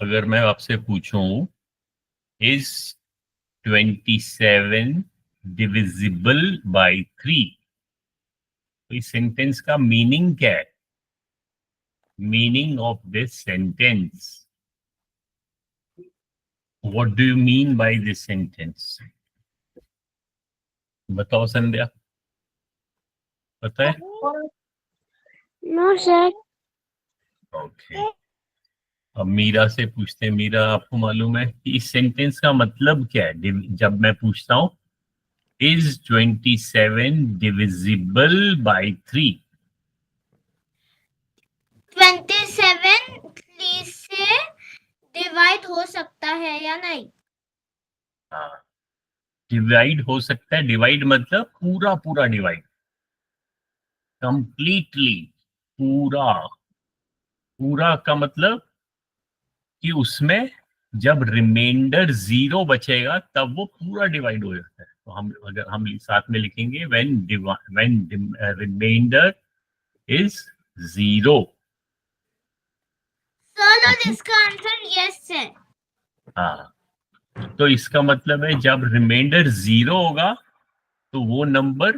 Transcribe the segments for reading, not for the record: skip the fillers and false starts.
अगर मैं आपसे पूछूं इज 27 डिविजिबल बाय 3, तो इस सेंटेंस का मीनिंग क्या है? Meaning of this sentence, what do you mean by this sentence? बताओ संध्या, पता है? No sir. ओके, अब मीरा से पूछते हैं। मीरा, आपको मालूम है कि इस सेंटेंस का मतलब क्या है? जब मैं पूछता हूं इज 27 डिविजिबल बाय 3, 27 3 से डिवाइड हो सकता है या नहीं? डिवाइड हो सकता है। डिवाइड मतलब पूरा पूरा डिवाइड, कंप्लीटली, पूरा। पूरा का मतलब कि उसमें जब रिमाइंडर 0 बचेगा तब वो पूरा डिवाइड हो जाता है। तो हम साथ में लिखेंगे व्हेन रिमाइंडर इज 0। सर, इसका आंसर यस है। हाँ, तो इसका मतलब है जब रिमाइंडर 0 होगा तो वो नंबर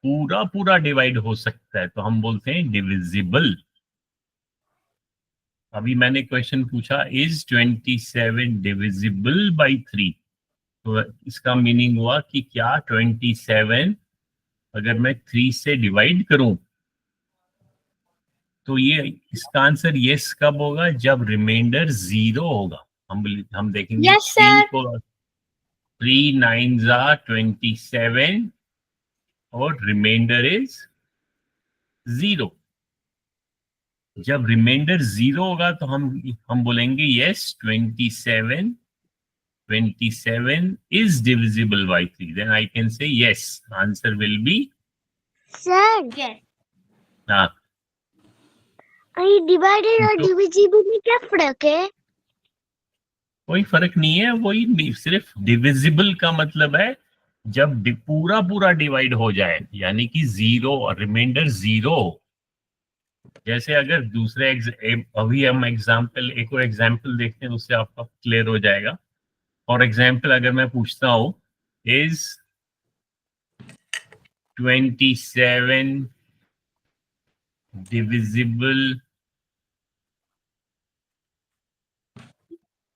पूरा पूरा डिवाइड हो सकता है, तो हम बोलते हैं डिविजिबल। अभी मैंने क्वेश्चन पूछा इज 27 डिविजिबल बाई 3, तो इसका मीनिंग हुआ कि क्या 27 अगर मैं 3 से डिवाइड करूं तो ये इसका आंसर यस कब होगा? जब रिमाइंडर 0 होगा। हम देखेंगे यस 3 सर। को, 3 9 27 और रिमाइंडर इज 0। जब रिमाइंडर 0 होगा तो हम बोलेंगे yes 27 is divisible by 3, then I can say yes, answer will be sir, yes. हाँ। डिवाइडेड और तो डिविजिबल में क्या फर्क है? कोई फर्क नहीं है, वही सिर्फ डिविजिबल का मतलब है जब पूरा पूरा डिवाइड हो जाए, यानी कि 0 और रिमाइंडर 0। जैसे अगर अभी हम एक और एग्जाम्पल देखते हैं, उससे आपका क्लियर हो जाएगा। फॉर एग्जाम्पल अगर मैं पूछता हूं is 27 divisible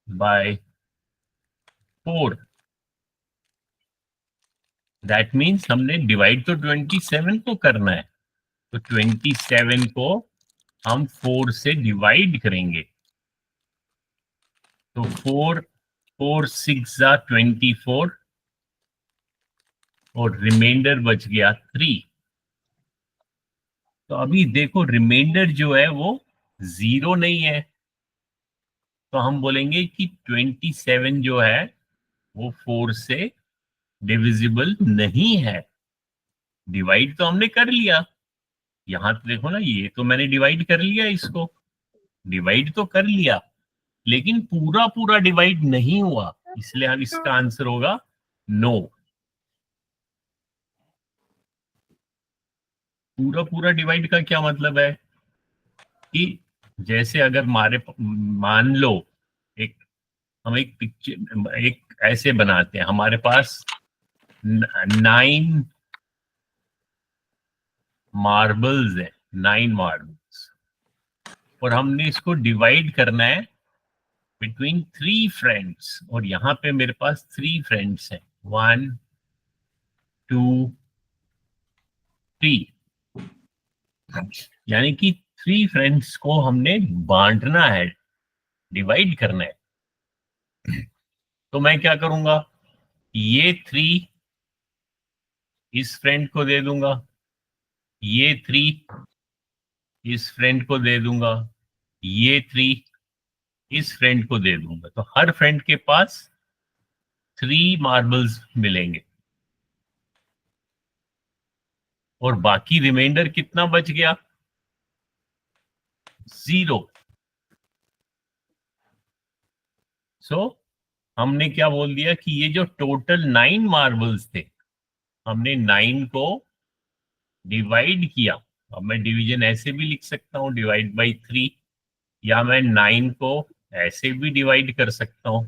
by 4, that means हमने डिवाइड तो 27 को करना है, तो 27 को हम 4 से डिवाइड करेंगे। तो 4 6 24 और रिमाइंडर बच गया 3। तो अभी देखो रिमाइंडर जो है वो 0 नहीं है, तो हम बोलेंगे कि 27 जो है वो 4 से डिविजिबल नहीं है। डिवाइड तो हमने कर लिया, यहां तो देखो ना, ये तो मैंने डिवाइड कर लिया, इसको डिवाइड तो कर लिया, लेकिन पूरा पूरा डिवाइड नहीं हुआ, इसलिए हम इसका आंसर होगा नो। पूरा पूरा डिवाइड का क्या मतलब है कि जैसे अगर मान लो एक हम एक पिक्चर एक ऐसे बनाते हैं, हमारे पास 9 मार्बल्स है, 9 मार्बल्स, और हमने इसको डिवाइड करना है बिटवीन 3 फ्रेंड्स, और यहाँ पे मेरे पास 3 फ्रेंड्स हैं, 1 2 3, यानी कि 3 फ्रेंड्स को हमने बांटना है, डिवाइड करना है। तो मैं क्या करूंगा, ये 3 इस फ्रेंड को दे दूंगा, ये 3 इस फ्रेंड को दे दूंगा, ये 3 इस फ्रेंड को दे दूंगा, तो हर फ्रेंड के पास 3 मार्बल्स मिलेंगे, और बाकी रिमाइंडर कितना बच गया? 0। सो हमने क्या बोल दिया कि ये जो टोटल 9 मार्बल्स थे, हमने 9 को डिवाइड किया। अब मैं डिवीजन ऐसे भी लिख सकता हूं, डिवाइड बाई 3, या मैं 9 को ऐसे भी डिवाइड कर सकता हूं,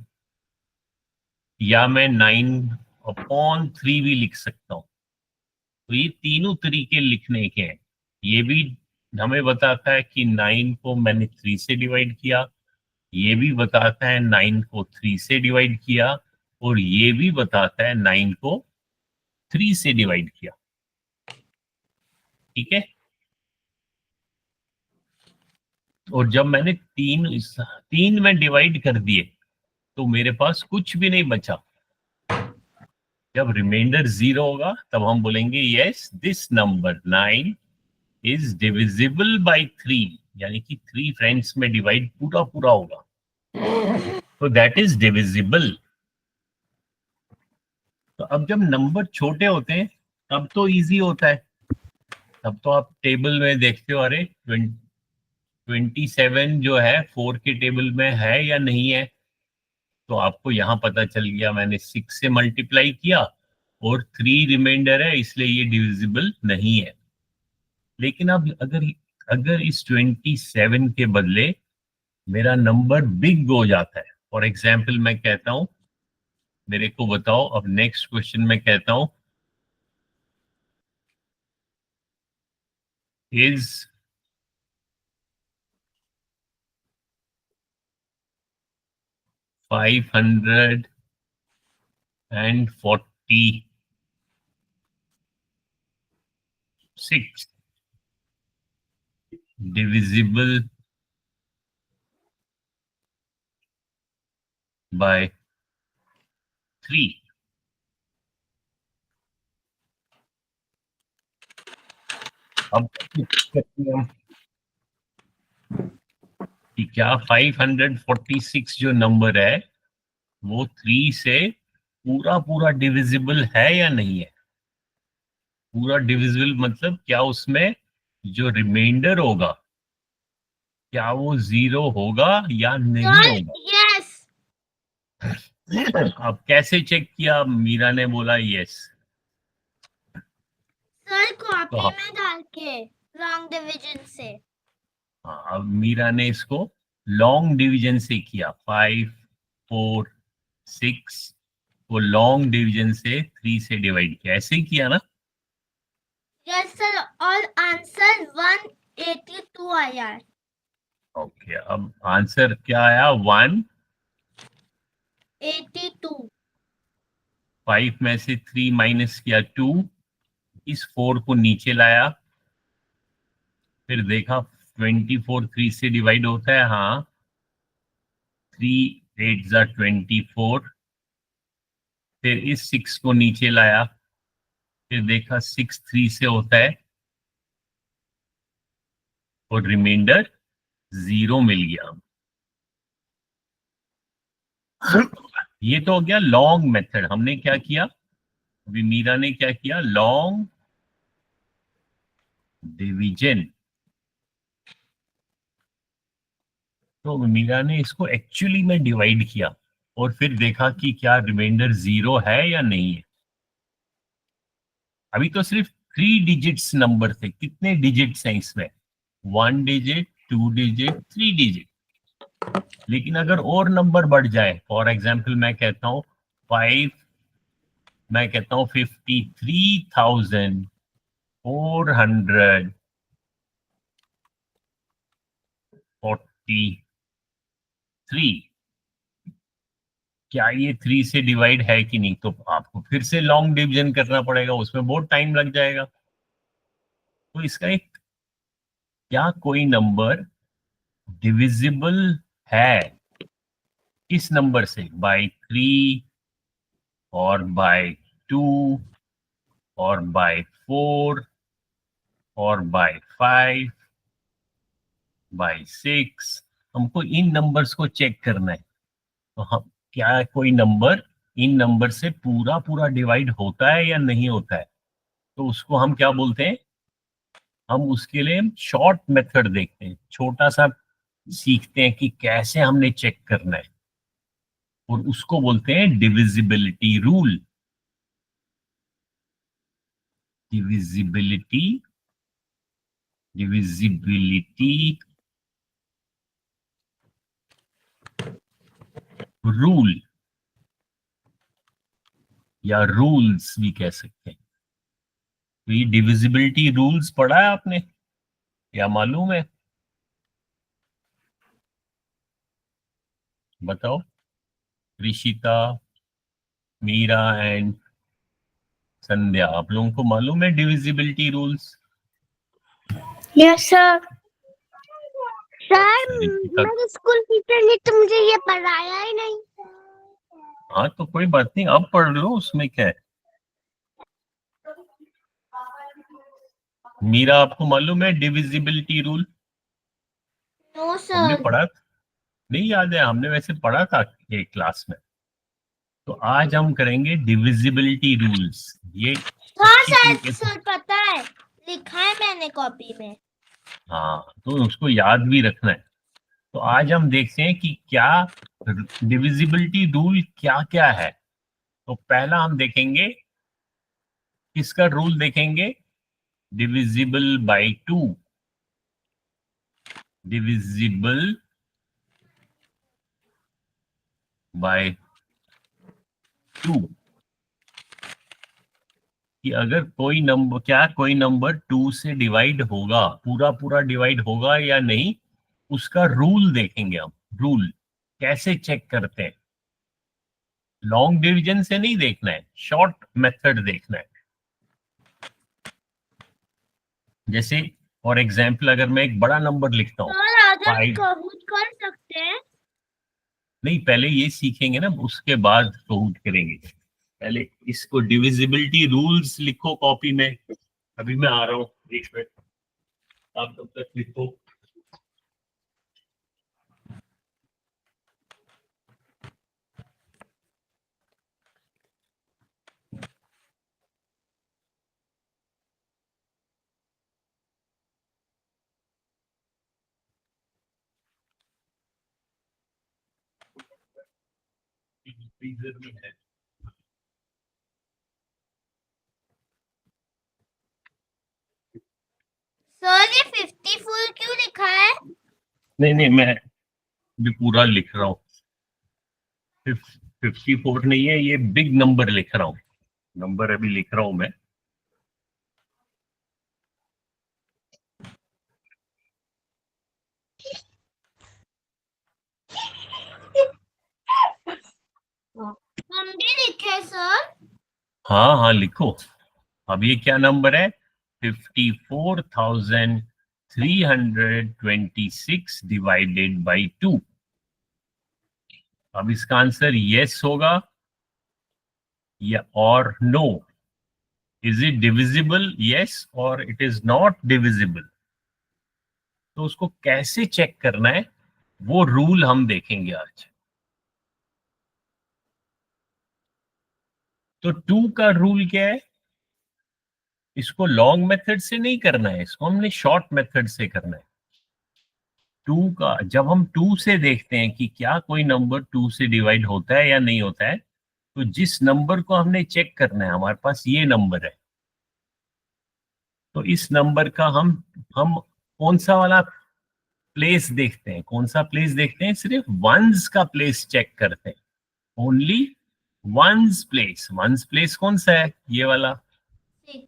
या मैं 9/3 भी लिख सकता हूं। तो ये तीनों तरीके लिखने के हैं। ये भी हमें बताता है कि 9 को मैंने 3 से डिवाइड किया, ये भी बताता है 9 को 3 से डिवाइड किया, और ये भी बताता है 9 को 3 से डिवाइड किया। ठीक है। और जब मैंने तीन में डिवाइड कर दिए तो मेरे पास कुछ भी नहीं बचा। जब रिमाइंडर 0 होगा तब हम बोलेंगे yes this number 9 is divisible by 3, यानी कि 3 फ्रेंड्स में डिवाइड पूरा पूरा होगा, तो दैट इज डिविजिबल। तो अब जब नंबर छोटे होते हैं तब तो इजी होता है, तब तो आप टेबल में देखते हो अरे 27 जो है 4 के टेबल में है या नहीं है। तो आपको यहां पता चल गया मैंने 6 से मल्टीप्लाई किया और 3 रिमाइंडर है, इसलिए ये डिविजिबल नहीं है। लेकिन अब अगर अगर इस 27 के बदले मेरा नंबर बिग हो जाता है, फॉर एग्जाम्पल मैं कहता हूं मेरे को बताओ, अब नेक्स्ट क्वेश्चन में कहता हूं इज 546 divisible by 3? अब कि क्या 546 जो नंबर है वो 3 से पूरा पूरा डिविजिबल है या नहीं है। पूरा डिविजिबल मतलब क्या उसमें जो रिमाइंडर होगा क्या वो 0 होगा या नहीं होगा। यस अब कैसे चेक किया, मीरा ने बोला यस। सर, तो कॉपी में डाल के लॉन्ग डिवीजन से। हाँ, अब मीरा ने इसको लॉन्ग डिवीजन से किया, 546 को लॉन्ग डिवीजन से 3 से डिवाइड किया, ऐसे ही किया ना। यस सर, और आंसर 182 आया। ओके, अब आंसर क्या आया, 182। 5 में से 3 माइनस किया 2, इस 4 को नीचे लाया, फिर देखा 24 3 से डिवाइड होता है, हाँ 3 8 जा 24, फिर इस 6 को नीचे लाया, फिर देखा 6 3 से होता है और रिमाइंडर 0 मिल गया। ये तो हो गया लॉन्ग मेथड। हमने क्या किया अभी, मीरा ने क्या किया, लॉन्ग डिवीजन। तो मीरा ने इसको एक्चुअली में डिवाइड किया और फिर देखा कि क्या रिमाइंडर 0 है या नहीं है। अभी तो सिर्फ 3 डिजिट्स नंबर थे, कितने डिजिट्स हैं इसमें, 1 डिजिट 2 डिजिट 3 डिजिट। लेकिन अगर और नंबर बढ़ जाए, फॉर एग्जाम्पल मैं कहता हूं 5, मैं कहता हूं 53,443, क्या ये 3 से डिवाइड है कि नहीं, तो आपको फिर से लॉन्ग डिवीजन करना पड़ेगा, उसमें बहुत टाइम लग जाएगा। तो इसका एक, क्या कोई नंबर डिविजिबल है किस नंबर से, बाय 3 और बाय 2 और बाय 4 और बाय 5 बाय 6, हमको इन नंबर्स को चेक करना है। तो हम, क्या कोई नंबर इन नंबर से पूरा पूरा डिवाइड होता है या नहीं होता है, तो उसको हम क्या बोलते हैं, हम उसके लिए शॉर्ट मेथड देखते हैं, छोटा सा सीखते हैं कि कैसे हमने चेक करना है, और उसको बोलते हैं divisibility rule. Divisibility divisibility rule या रूल्स भी कह सकते हैं। तो ये डिविजिबिलिटी रूल्स पढ़ा है आपने या मालूम है? बताओ। ऋषिता, मीरा एंड संध्या, आप लोगों को मालूम है divisibility rules? Yes sir. Sir Rishita, मेरे स्कूल टीचर ने तो मुझे ये पढ़ाया ही नहीं। हाँ तो कोई बात नहीं, अब पढ़ लो, उसमें क्या है। मीरा, आपको मालूम है डिविजिबिलिटी रूल? नो हमने सर। पढ़ा, नहीं याद है? हमने वैसे पढ़ा था एक क्लास में। तो आज हम करेंगे डिविजिबिलिटी रूल्स। ये हाँ अच्छी सर, तरीके से, सर पता है, लिखा है मैंने कॉपी में। हाँ तो उसको याद भी रखना है। तो आज हम देखते हैं कि क्या डिविजिबिलिटी रूल क्या क्या है। तो पहला हम देखेंगे, किसका रूल देखेंगे? Divisible by two. Divisible by two, कि अगर कोई नंबर, क्या कोई नंबर टू से डिवाइड होगा, पूरा पूरा डिवाइड होगा या नहीं, उसका रूल देखेंगे हम। रूल कैसे चेक करते हैं? लॉन्ग डिवीजन से नहीं देखना है, शॉर्ट मेथड देखना है। जैसे फॉर एग्जाम्पल, अगर मैं एक बड़ा नंबर लिखता हूँ सर आज हम 5, कहूट कर सकते हैं। नहीं पहले ये सीखेंगे ना, उसके बाद काउंट करेंगे। पहले इसको डिविजिबिलिटी रूल्स लिखो कॉपी में। अभी मैं आ रहा हूँ, एक मिनट, आप तब तक लिखो। फ्रीजर में है। सर ये 54 क्यों लिखा है? नहीं नहीं, मैं भी पूरा लिख रहा हूँ। 54 नहीं है, ये बिग नंबर लिख रहा हूँ। नंबर अभी लिख रहा हूँ मैं। हम भी लिखे सर। हाँ हाँ लिखो। अब ये क्या नंबर है? 54,326 डिवाइडेड बाई 2। अब इसका आंसर यस होगा या और no. Is it divisible, yes और इट इज नॉट डिविजिबल? तो उसको कैसे चेक करना है, वो रूल हम देखेंगे आज। तो 2 का रूल क्या है? इसको लॉन्ग मेथड से नहीं करना है, इसको हमने शॉर्ट मेथड से करना है। 2 का, जब हम 2 से देखते हैं कि क्या कोई नंबर 2 से डिवाइड होता है या नहीं होता है, तो जिस नंबर को हमने चेक करना है, हमारे पास ये नंबर है, तो इस नंबर का हम कौन सा वाला प्लेस देखते हैं? कौन सा प्लेस देखते हैं? सिर्फ वंस का प्लेस चेक करते हैं। Only ones place. Ones place कौन सा है? ये वाला। 6।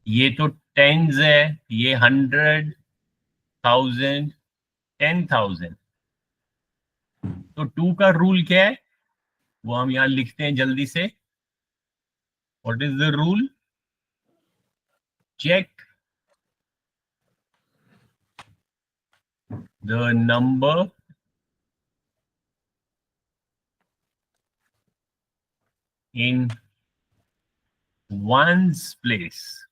ये तो टेंस है, ये 100, 1000, 10,000। तो 2 का रूल क्या है, वो हम यहां लिखते हैं जल्दी से। What is the rule? Check the number in one's place.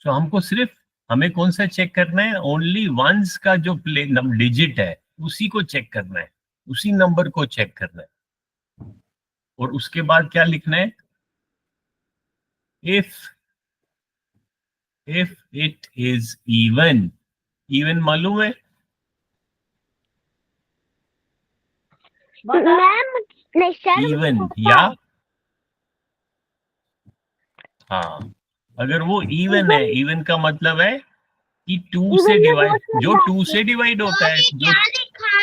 तो हमको सिर्फ, हमें कौन सा चेक करना है? ओनली वंस का जो डिजिट है, उसी को चेक करना है, उसी नंबर को चेक करना है। और उसके बाद क्या लिखना है? If if it is even. Even मालूम है? मैम नहीं सर, इवन या, हाँ, अगर वो इवन है, इवन का मतलब है कि 2 से डिवाइड, जो 2 से डिवाइड होता है, जो क्या लिखा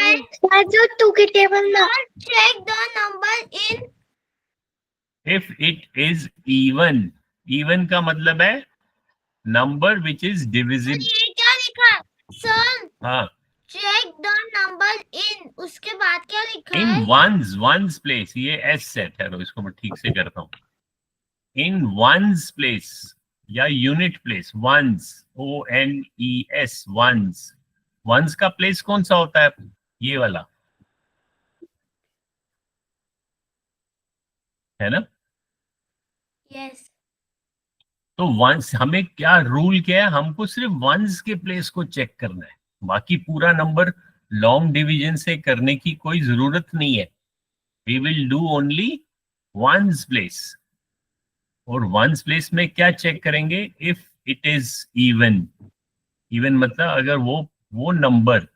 है जो 2 के टेबल में, check the number in, if it is even, even का मतलब है नंबर विच इज डिविजिबल। ये क्या लिखा है सर? हाँ, चेक द नंबर इन, उसके बाद क्या लिखा इन है? वंस, वंस प्लेस, ये एस सेट है, तो इसको मैं ठीक से करता हूँ। इन वंस प्लेस या unit place, ones, ONES, ones. Ones का प्लेस कौन सा होता है? ये वाला है ना। यस। तो वंस, हमें क्या रूल क्या है, हमको सिर्फ वंस के प्लेस को चेक करना है, बाकी पूरा नंबर लॉन्ग डिवीजन से करने की कोई जरूरत नहीं है। We will do only ones place. और वंस प्लेस में क्या चेक करेंगे? If it is even. Even मतलब अगर वो नंबर,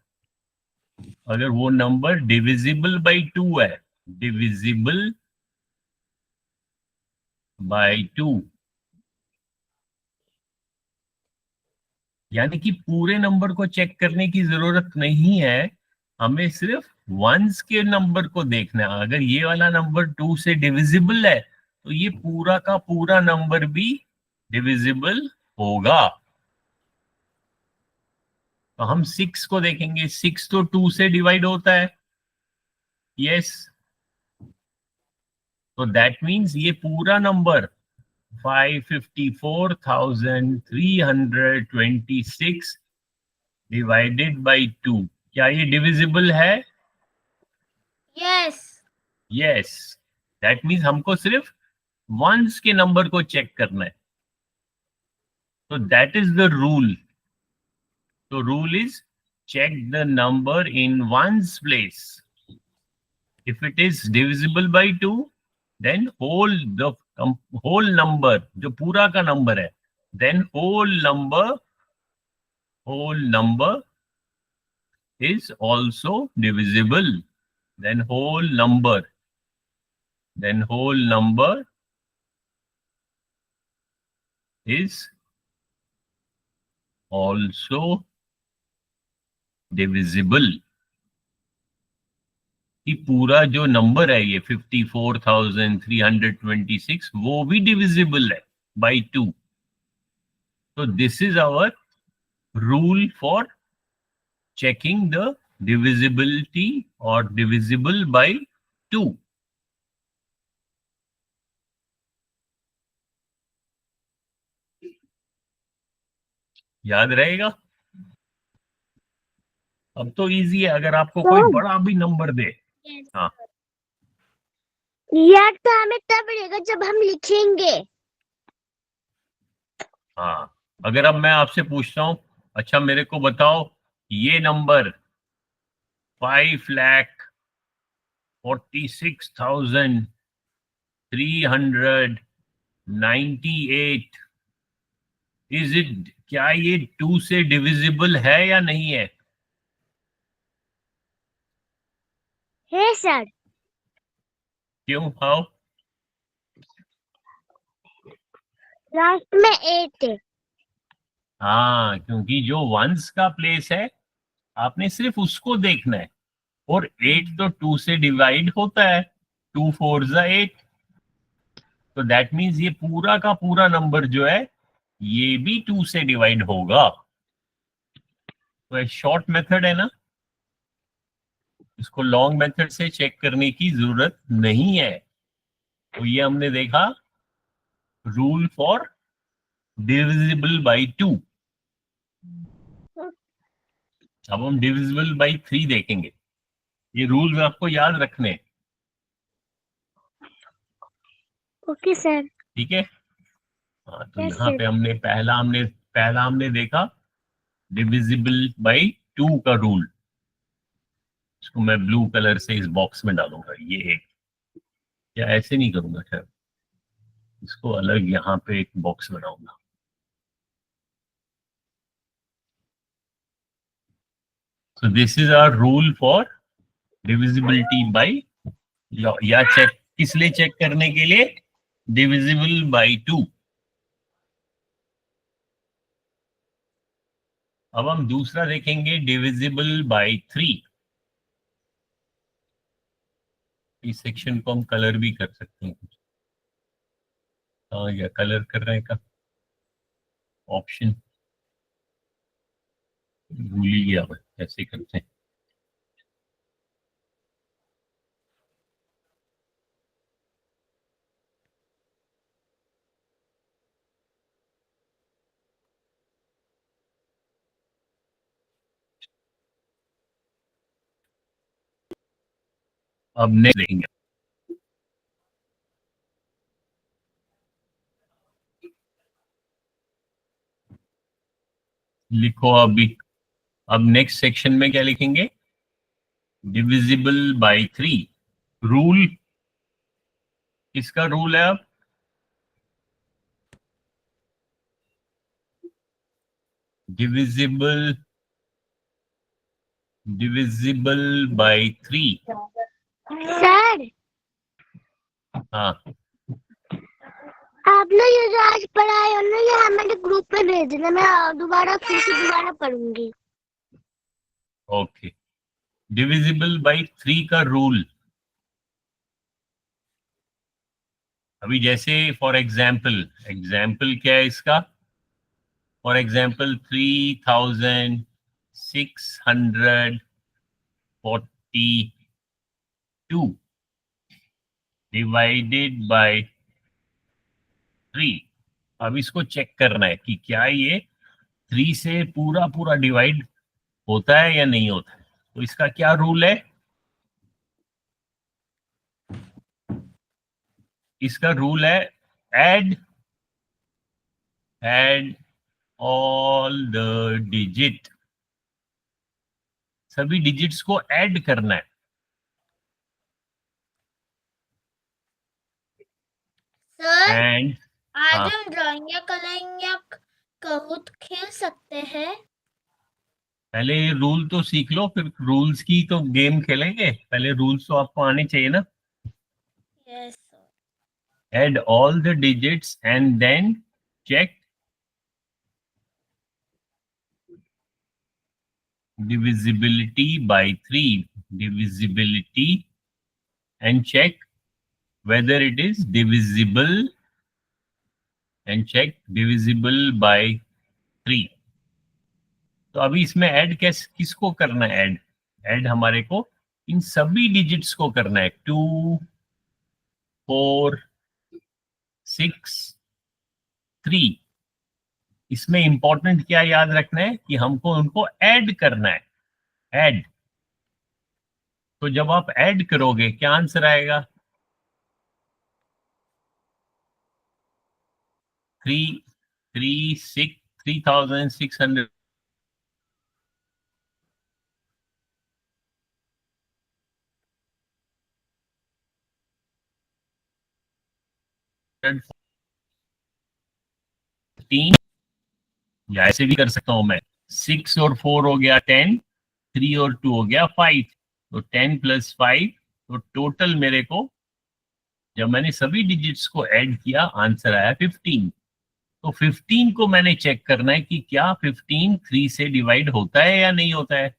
अगर वो नंबर डिविजिबल बाई 2 है, डिविजिबल बाई 2, यानी कि पूरे नंबर को चेक करने की जरूरत नहीं है, हमें सिर्फ वंस के नंबर को देखना है। अगर ये वाला नंबर 2 से डिविजिबल है, तो ये पूरा का पूरा नंबर भी डिविजिबल होगा। तो हम 6 को देखेंगे, 6 तो 2 से डिवाइड होता है, यस। तो दैट मीन्स ये पूरा नंबर 554,326 डिवाइडेड बाई 2, क्या ये डिविजिबल है? यस। यस। दैट मीन्स हमको सिर्फ वंस के नंबर को चेक करना है। तो दैट इज द रूल। तो rule is check the number in ones place. If it is divisible by 2, then whole number, जो पूरा का नंबर है, then whole number is also divisible. Then whole number is also divisible. कि पूरा जो number है ये 54,326, वो भी डिविजिबल है बाई 2। तो this is our rule for checking the divisibility और डिविजिबल बाई 2। याद रहेगा? अब तो इजी है, अगर आपको कोई बड़ा भी नंबर दे। हाँ, याद तो हमें तब रहेगा जब हम लिखेंगे। हाँ। अगर अब मैं आपसे पूछता हूँ, अच्छा मेरे को बताओ ये नंबर 5,46,398, इज इट, क्या ये 2 से डिविजिबल है या नहीं है? है सर। क्यों? हाउ? लास्ट में 8 है। हाँ, क्योंकि जो वंस का प्लेस है, आपने सिर्फ उसको देखना है। और 8 तो 2 से डिवाइड होता है, 2 4 जा 8। तो दैट मीन्स ये पूरा का पूरा नंबर जो है, ये भी 2 से डिवाइड होगा। तो शॉर्ट मेथड है ना, इसको लॉन्ग मेथड से चेक करने की जरूरत नहीं है। तो ये हमने देखा रूल फॉर डिविजिबल बाई 2। अब हम डिविजिबल बाई 3 देखेंगे। ये रूल्स आपको याद रखने हैं, ओके सर। ठीक है। हाँ, तो Yes, यहाँ sir. पे पहला हमने देखा डिविजिबल बाई 2 का रूल। इसको मैं ब्लू कलर से इस बॉक्स में डालूंगा, ये एक, या ऐसे नहीं करूंगा, खैर इसको अलग यहाँ पे एक बॉक्स बनाऊंगा। So this is our rule for divisibility by, या चेक किस लिए चेक करने के लिए? Divisible by 2। अब हम दूसरा देखेंगे, डिविजिबल बाय 3। इस सेक्शन को हम कलर भी कर सकते हैं कुछ। या कलर करने का ऑप्शन भूल ही गया मैं, कैसे करते हैं। अब नेक्स्ट देखेंगे, लिखो अभी। अब नेक्स्ट सेक्शन में क्या लिखेंगे, डिविजिबल बाय 3। रूल, किसका रूल है अब, डिविजिबल बाय 3। सर हाँ, आपने ये जो आज पढ़ाया है ना, ये हमारे ग्रुप पे भेज देना, मैं दोबारा फिर से दोबारा पढ़ूंगी। ओके। डिविजिबल बाय 3 का रूल, अभी जैसे फॉर एग्जाम्पल, एग्जाम्पल क्या है इसका, फॉर एग्जाम्पल 3642 डिवाइडेड बाय 3। अब इसको चेक करना है कि क्या ये 3 से पूरा पूरा डिवाइड होता है या नहीं होता है। तो इसका क्या रूल है, इसका रूल है ऐड ऑल द डिजिट, सभी डिजिट्स को ऐड करना है। सर एंड आज हम ड्राइंग या कलरिंग या कहूत खेल सकते हैं। पहले रूल तो सीख लो, फिर रूल्स की तो गेम खेलेंगे। पहले रूल्स तो आपको आने चाहिए ना। Yes sir. Add all the digits and then check divisibility by 3. Divisibility and check whether it is divisible, and check divisible by 3. तो अभी इसमें ऐड किसको करना है, ऐड हमारे को इन सभी डिजिट्स को करना है। 2 4 6 3। इसमें इंपॉर्टेंट क्या याद रखना है कि हमको उनको ऐड करना है, ऐड। तो जब आप ऐड करोगे क्या आंसर आएगा, 3600 15, या ऐसे भी कर सकता हूं मैं, 6 और 4 हो गया 10, 3 और 2 हो गया 5, तो 10 + 5, तो टोटल मेरे को जब मैंने सभी डिजिट्स को ऐड किया आंसर आया 15। तो 15 को मैंने चेक करना है कि क्या 15 3 से डिवाइड होता है या नहीं होता है।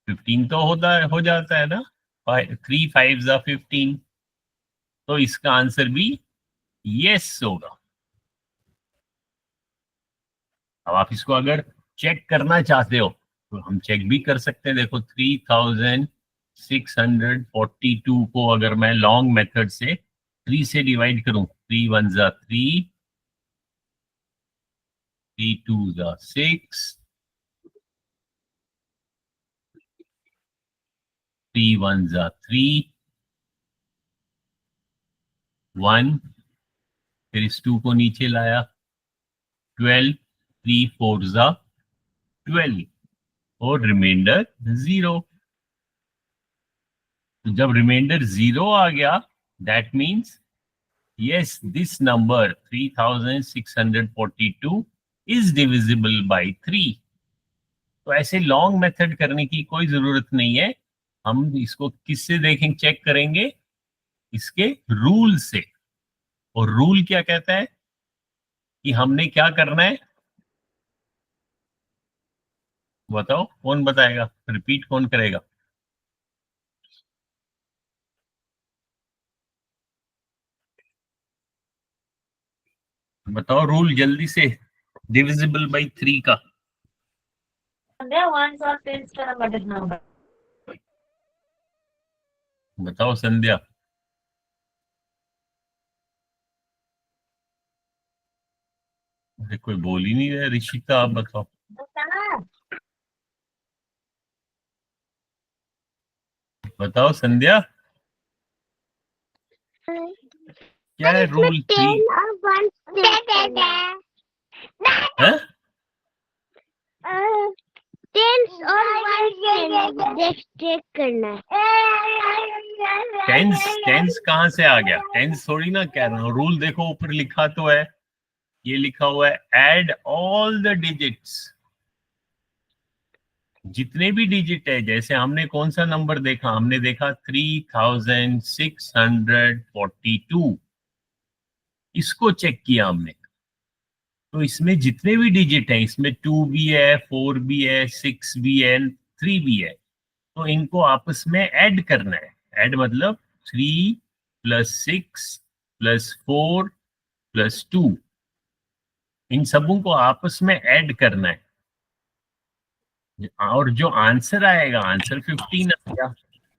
15 तो हो जाता है ना, 3 5 15। तो इसका आंसर भी यस होगा। अब आप इसको अगर चेक करना चाहते हो तो हम चेक भी कर सकते हैं। देखो 3642 को अगर मैं लॉन्ग मेथड से 3 से डिवाइड करूं, 3 1 3, 3 2 6, 3 1 3, 1, फिर इस 2 को नीचे लाया, 12, 3 4 12, और रिमाइंडर 0। तो जब रिमाइंडर 0 आ गया, that means yes, this number 3642 is divisible by 3। तो ऐसे लॉन्ग मेथड करने की कोई जरूरत नहीं है। हम इसको किससे देखेंगे, चेक करेंगे, इसके रूल से। और रूल क्या कहता है, कि हमने क्या करना है, बताओ कौन बताएगा, रिपीट कौन करेगा? बताओ रूल जल्दी से, डिविजिबल बाई 3 का। बताओ संध्या। अरे कोई बोल ही नहीं रहा, ऋषिता आप बताओ। बताओ संध्या, क्या है रूल 3? 10 और 1 है टेंस और 1 चेक करना है। टेंस कहाँ से आ गया? टेंस थोड़ी ना कह रहा हूँ, रूल देखो ऊपर लिखा तो है, ये लिखा हुआ है एड ऑल द डिजिट्स, जितने भी डिजिट है। जैसे हमने कौन सा नंबर देखा, हमने देखा 3642, इसको चेक किया हमने। तो इसमें जितने भी डिजिट हैं, इसमें 2 भी है, 4 भी है, 6 भी है, 3 भी है, तो इनको आपस में ऐड करना है। ऐड मतलब 3 प्लस 6 प्लस 4 प्लस 2, इन सबों को आपस में ऐड करना है। और जो आंसर आएगा, आंसर 15 आएगा,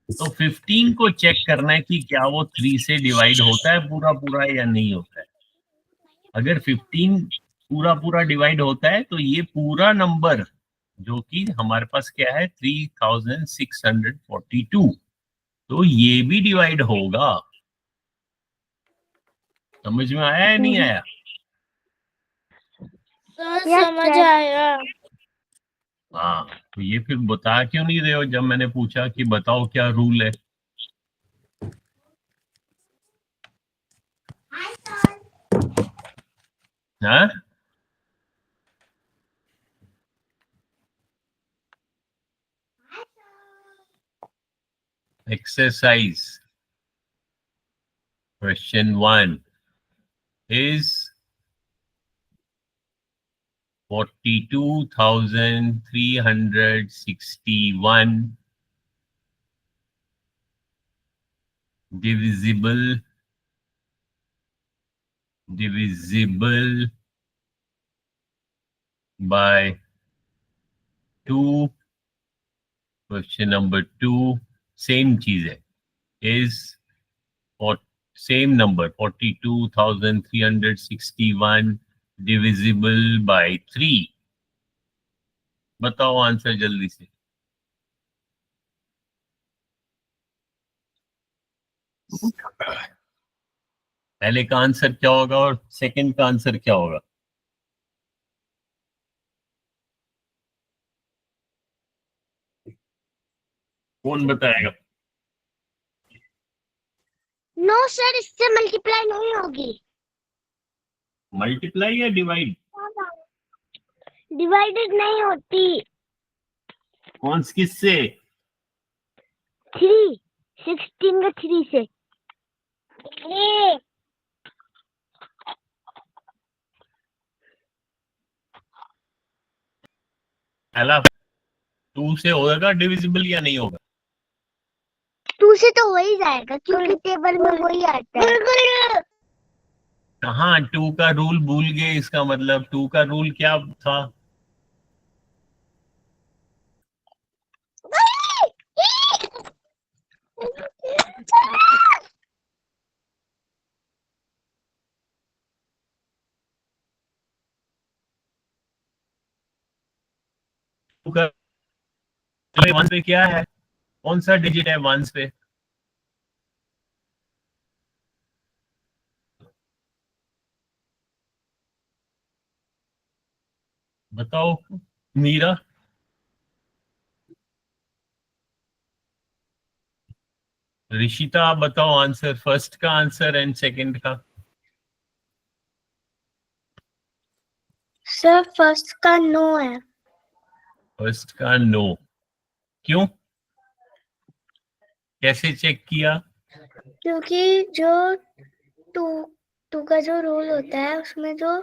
तो 15 को चेक करना है कि क्या वो 3 से डिवाइड होता है पूरा पूरा या नहीं होता है। अगर 15 पूरा पूरा डिवाइड होता है तो ये पूरा नंबर जो कि हमारे पास क्या है 3642, तो ये भी डिवाइड होगा। समझ में आया या नहीं आया? समझ आया। हाँ, तो ये फिर बता क्यों नहीं रहे हो जब मैंने पूछा कि बताओ क्या रूल है? हाँ, exercise question 1 is 42,361 divisible by 2. Question number 2 same चीज है, is for same number 42,361 divisible by 3. बताओ आंसर जल्दी से। पहले का आंसर क्या होगा और सेकंड का आंसर क्या होगा? कौन बताएगा? नो सर, इससे मल्टीप्लाई नहीं होगी। मल्टीप्लाई या डिवाइड? डिवाइडेड नहीं होती। कौन किससे? 3 16 का 3 से। पहला 2 से होगा डिविजिबल या नहीं होगा? 2 से तो हो ही जाएगा क्योंकि टेबल में वही आता है। कहाँ 2 का रूल भूल गए? इसका मतलब 2 का रूल क्या था? का वन पे क्या है, कौन सा डिजिट है वन पे? बताओ मीरा। ऋषिता आप बताओ आंसर, फर्स्ट का आंसर एंड सेकंड का। सर फर्स्ट का 9 है। फर्स्ट का 9, क्यों? कैसे चेक किया? क्योंकि जो टू टू का जो रूल होता है उसमें जो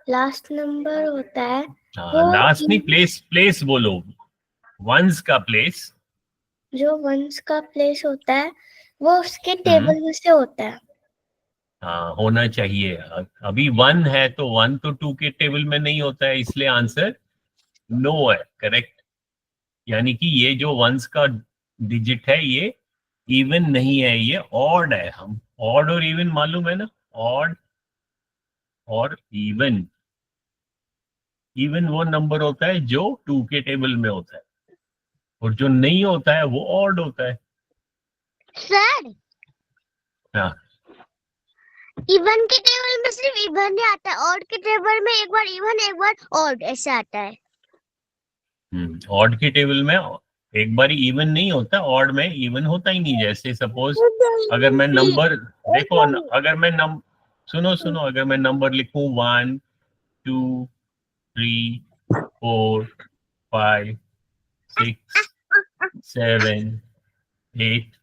लास्ट नंबर होता है हाँ, वो लास्ट नहीं, प्लेस, प्लेस बोलो, वंस का प्लेस। जो वंस का प्लेस होता है वो उसके टेबल में से होता है। हाँ, होना चाहिए। अभी 1 है तो 1 तो 2 के टेबल में नहीं होता है, इसलिए आंसर नो है, करेक्ट। यानी कि ये जो वंस का डिजिट है ये इवन नहीं है, ये ऑड है। हम ऑड और इवन मालूम है ना, ऑड और इवन। इवन वो नंबर होता है जो 2 के टेबल में होता है, और जो नहीं होता है वो ऑड होता है। सर हाँ, इवन के टेबल में सिर्फ इवन ही आता है, ऑड के टेबल में एक बार इवन एक बार ऑड ऐसे आता है। ऑड के टेबल में एक बार इवन नहीं होता, ऑड में इवन होता ही नहीं। जैसे सपोज अगर मैं नंबर देखो अगर मैं सुनो सुनो, अगर मैं नंबर लिखूं 1 2 3 4 5 6 7 8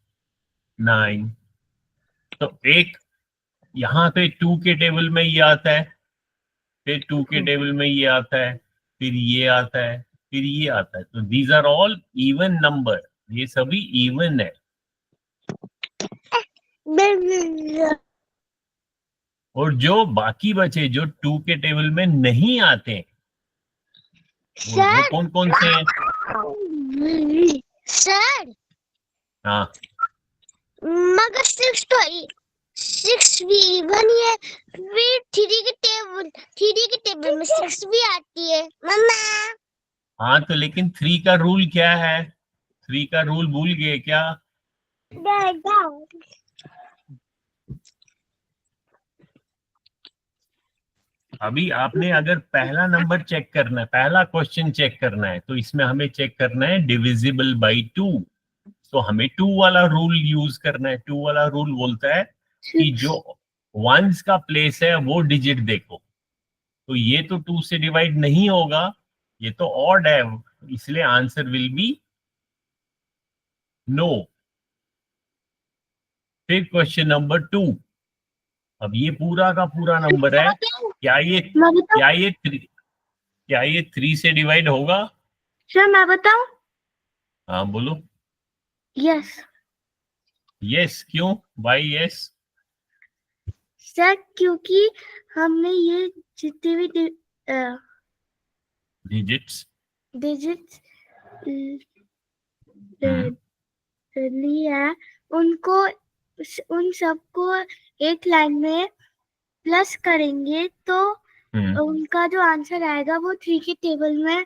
9, तो एक यहाँ पे 2 के टेबल में ये आता है, फिर 2 के टेबल में ये आता है, फिर ये आता है, फिर ये आता है। तो these are all even number, ये सभी इवन है। और जो बाकी बचे जो 2 के टेबल में नहीं आते, वो कौन कौन से हैं? सर हाँ, मगर सिक्स भी इवन ही है, फिर थ्री के टेबल में 6 भी आती है मम्मा। हाँ, तो लेकिन 3 का रूल क्या है? 3 का रूल भूल गए क्या? अभी आपने अगर पहला नंबर चेक करना है, पहला क्वेश्चन चेक करना है, तो इसमें हमें चेक करना है डिविजिबल बाई 2। तो हमें 2 वाला रूल यूज करना है। 2 वाला रूल बोलता है कि जो वंस का प्लेस है वो डिजिट देखो। तो ये तो 2 से डिवाइड नहीं होगा, ये तो ऑड है, इसलिए आंसर विल बी नो। फिर क्वेश्चन नंबर 2, अब ये पूरा का पूरा नंबर है, क्या ये 3 से डिवाइड होगा? सर मैं बताऊं? हाँ बोलो। यस यस, क्यों बाई यस? सर क्योंकि हमने ये जितने भी डिजिट्स डिजिट्स ली है उनको उन सबको एक लाइन में प्लस करेंगे तो उनका जो आंसर आएगा वो 3 के टेबल में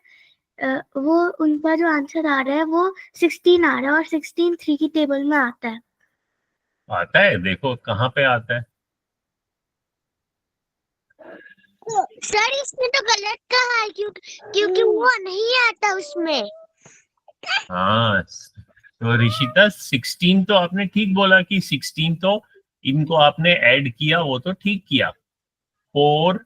वो उनका जो आंसर आ रहा है वो 16 आ रहा है, और 16 3 की टेबल में आता है। आता है, देखो कहाँ पे आता है। सर इसमें तो गलत कहा है क्योंकि वो नहीं आता उसमें। हाँ, तो ऋषिता 16 तो आपने ठीक बोला कि 16 तो इनको आपने ऐड किया, वो तो ठीक किया। 4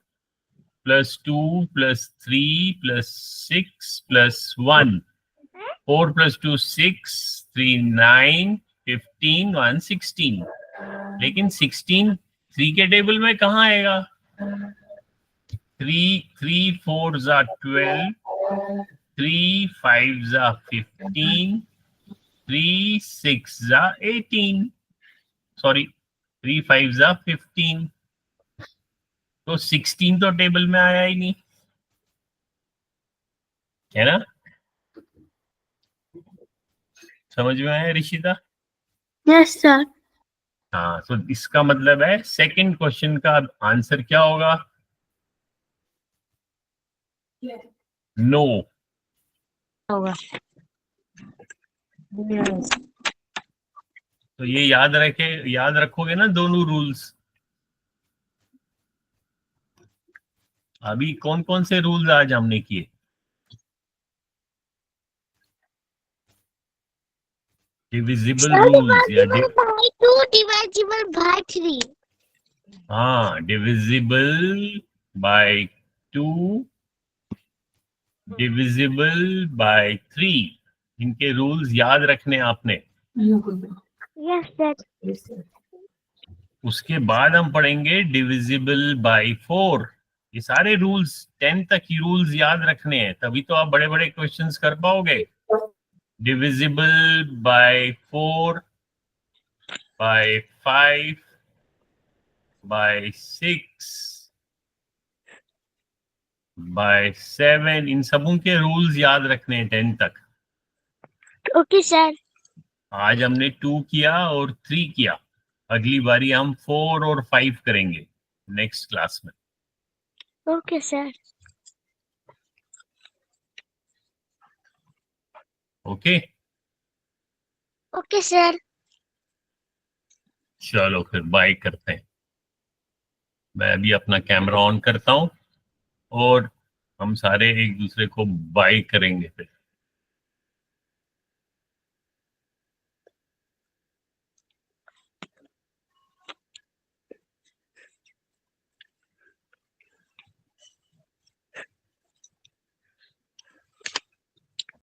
+ 2 + 3 + 6 + 1, 4 + 2 6, 3 9, 15 1 16। लेकिन 16 3 के टेबल में कहाँ आएगा? 3 4 12, 3 5 15, 3 6 18, सॉरी 3 5 15। तो 16 तो टेबल में आया ही नहीं, है ना? समझ में आया ऋषिता? Yes sir. हाँ, तो इसका मतलब है सेकंड क्वेश्चन का आंसर क्या होगा? नो होगा। तो ये याद रखोगे ना दोनों रूल्स। अभी कौन कौन से रूल्स आज हमने किए? डिविजिबल रूल्स या डिविजिबल बाय 3। हाँ, डिविजिबल बाय 2, डिविजिबल बाय 3, इनके रूल्स याद रखने आपने। Yes sir. उसके बाद हम पढ़ेंगे डिविजिबल बाय 4। ये सारे रूल्स 10 तक ही रूल्स याद रखने हैं, तभी तो आप बड़े बड़े क्वेश्चंस कर पाओगे। Divisible by 4, by 5, by 6, by 7, इन सबों के रूल्स याद रखने हैं 10 तक। Okay sir. आज हमने 2 किया और 3 किया, अगली बारी हम 4 और 5 करेंगे नेक्स्ट क्लास में। Okay sir. Okay okay sir. चलो फिर बाय करते हैं। मैं अभी अपना कैमरा ऑन करता हूं और हम सारे एक दूसरे को बाय करेंगे फिर।